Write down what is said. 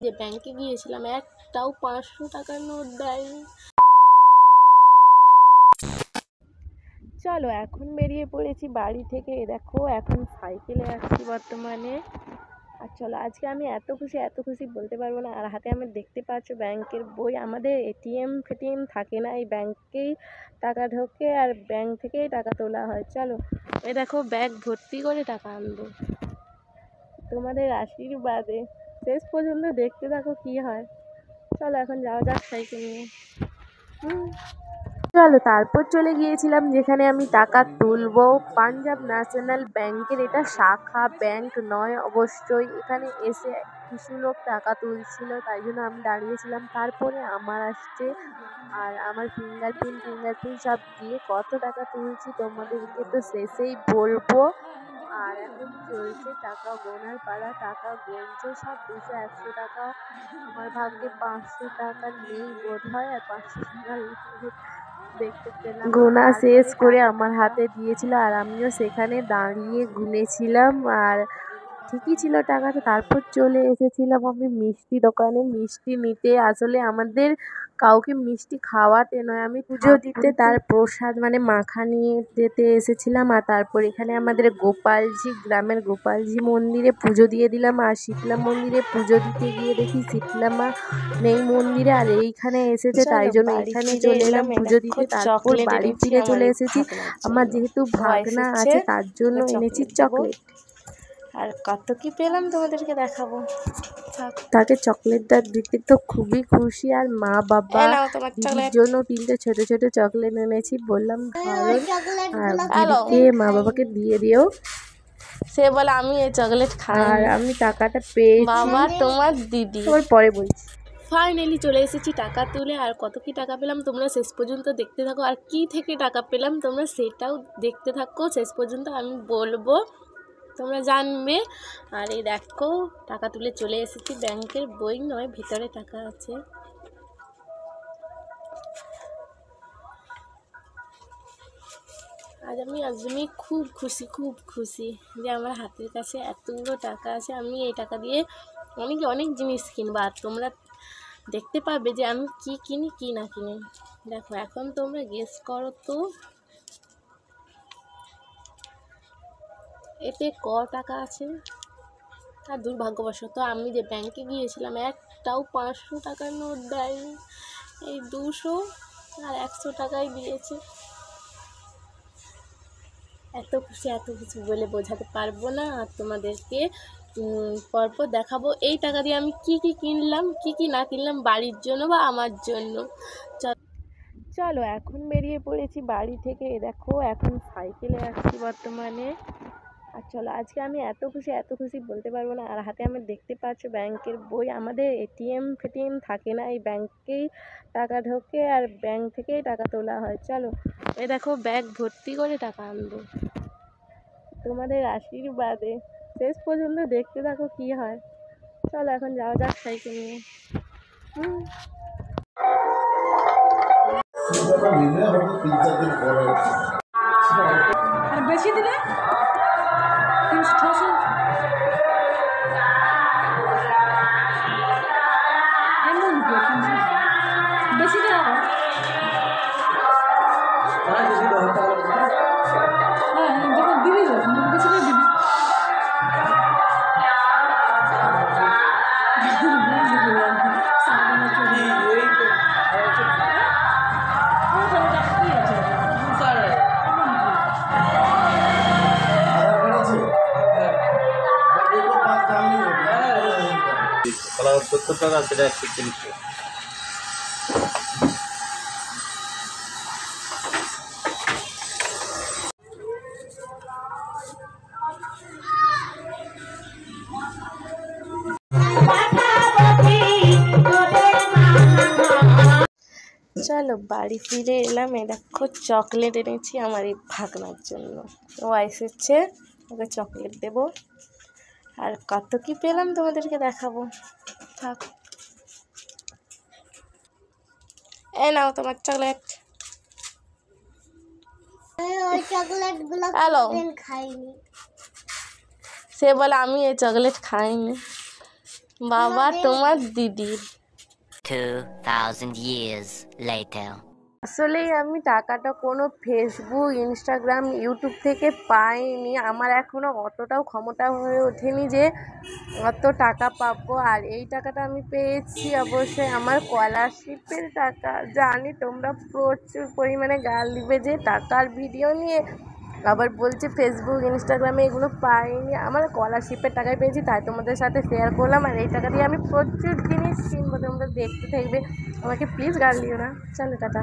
যে ব্যাংকে গিয়েছিলাম, একটাও 500 টাকার নোট দেয়নি। চলো এখন বেরিয়ে পড়েছি বাড়ি থেকে। দেখো এখন সাইকেলে আসছি বর্তমানে। আর চলো আজকে আমি এত খুশি বলতে পারবো না। আর হাতে আমি দেখতে পাচ্ছ ব্যাংকের বই। আমাদের এটিএম ফেটিএম থাকে না, এই ব্যাংকেই টাকা ঢোকে আর ব্যাংক থেকেই টাকা তোলা হয়। চলো এই দেখো ব্যাগ ভর্তি করে টাকা আনবো তোমাদের আশীর্বাদে। শেষ পর্যন্ত দেখতে থাকো কি হয়। চলো এখন যাওয়া যাক সাইকেল নিয়ে। চলো তারপর চলে গিয়েছিলাম যেখানে আমি টাকা তুলবো, পাঞ্জাব ন্যাশনাল ব্যাংকের। এটা শাখা ব্যাংক নয় অবশ্যই। এখানে এসে কিছু লোক টাকা তুলছিল, তাই জন্য আমি দাঁড়িয়েছিলাম। তারপরে আমার আসছে আর আমার ফিঙ্গারপ্রিন্ট সব দিয়ে কত টাকা তুলছি তোমাদেরকে তো শেষেই বলবো। আর এখন চলছে টাকা গোনার পালা। টাকা গুনছে সব 200 100 টাকা। আমার ভাগ্যে 500 টাকা নেই বোধ হয়, আর 500 টাকা দেখতে পেলাম। গোনা শেষ করে আমার হাতে দিয়েছিল আর আমিও সেখানে দাঁড়িয়ে গুনেছিলাম। আর ঠিকই ছিল টাকাটা। তারপর চলে এসেছিলাম আমি মিষ্টি দোকানে মিষ্টি নিতে। আসলে আমাদের কাউকে মিষ্টি খাওয়াতে নয়, আমি পুজো দিতে তার প্রসাদ মানে মাখা নিয়ে যেতে এসেছিলাম। আর তারপর এখানে আমাদের গোপালজি, গ্রামের গোপালজি মন্দিরে পুজো দিয়ে দিলাম। আর শীতলা মন্দিরে পুজো দিতে গিয়ে দেখি শীতলা মা নেই মন্দিরে, আর এইখানে এসেছে, তাই জন্য এখানে চলে এলাম পুজো দিতে। তারপর বাড়ি ফিরে চলে এসেছি। আমার যেহেতু ভাগনা আছে তার জন্য এনেছি চকলেট। আর কত কি পেলাম তোমাদেরকে দেখাবো। তাকে চকলেটটা দিতে তো খুবই খুশি। আর মা বাবা দিদির জন্য 3টে ছোট ছোট চকলেট এনেছি। বললাম ধরো আর দিদিকে মা বাবাকে দিয়ে দিও। সে বলে আমি এই চকলেট খাই। আর আমি টাকাটা পেয়েছি। বাবা তোমার দিদি পরে বলছি। ফাইনালি চলে এসেছি টাকা তুলে। আর কত কি টাকা পেলাম তোমরা শেষ পর্যন্ত দেখতে থাকো। আর কি থেকে টাকা পেলাম তোমরা সেটাও দেখতে থাকো শেষ পর্যন্ত, আমি বলবো তোমরা জানবে। আর এই দেখো টাকা তুলে চলে এসেছি। ব্যাংকের বই নয়, ভিতরে টাকা আছে। আজ আমি খুব খুশি যে আমার হাতের কাছে এতগুলো টাকা আছে। আমি এই টাকা দিয়ে অনেক জিনিস কিনবো। আর তোমরা দেখতে পাবে যে আমি কি কিনি কি না কিনি। দেখো এখন তোমরা গেস করো তো এতে ক টাকা আছে। আর দুর্ভাগ্যবশত আমি যে ব্যাংকে গিয়েছিলাম, একটাও 500 টাকার নোট দেয়নি। এই 200 আর 100 টাকাই দিয়েছে। এত খুশি বলে বোঝাতে পারবো না। আর তোমাদেরকে পরপর দেখাবো এই টাকা দিয়ে আমি কি কিনলাম কি না কিনলাম বাড়ির জন্য বা আমার জন্য। চলো এখন বেরিয়ে পড়েছি বাড়ি থেকে। দেখো এখন সাইকেলে আসছি বর্তমানে। আর চলো আজকে আমি এত খুশি বলতে পারবো না। আর হাতে আমি দেখতে পাচ্ছ ব্যাংকের বই। আমাদের এটিএম ফেটিএম থাকে না, এই ব্যাংকেই টাকা ঢোকে আর ব্যাংক থেকেই টাকা তোলা হয়। চলো এই দেখো ব্যাগ ভর্তি করে টাকা আনবো তোমাদের আশীর্বাদে। শেষ পর্যন্ত দেখতে থাকো কি হয়। চলো এখন যাওয়া যাক সাইকেল নিয়ে। বেশি দিলে বেশি দেওয়া হ্যাঁ যখন দিবি যখন বেশি করে দিবি। কলা 70 টাকা, সেটা 130 টাকা। চলো বাড়ি ফিরে এলাম। এ দেখো চকলেট এনেছি আমার এই ভাগনার জন্য। ও এসেছে, ওকে চকলেট দেব। আর কত কি পেলাম তোমাদেরকে দেখাবো। থাক এই নাও তোমার চকলেট। সে বলে আমি এই চকলেট খাইনি। বাবা তোমার দিদি। 2,000 years later. আসলেই আমি টাকাটা কোনো ফেসবুক, ইনস্টাগ্রাম, ইউটিউব থেকে পাইনি। আমার এখনও অতটাও ক্ষমতা হয়ে ওঠেনি যে অত টাকা পাবো। আর এই টাকাটা আমি পেয়েছি অবশ্যই আমার স্কলারশিপের টাকা। জানি তোমরা প্রচুর পরিমাণে গাল দিবে যে টাকার ভিডিও নিয়ে, আবার বলছে ফেসবুক, ইনস্টাগ্রামে এগুলো পাইনি। আমার স্কলারশিপের টাকায় পেয়েছি, তাই তোমাদের সাথে শেয়ার করলাম। আর এই টাকা দিয়ে আমি প্রচুর জিনিস কিনবো, তোমরা দেখতে থাকবে। আমাকে প্লিজ গাল দিও না। চলো টাটা।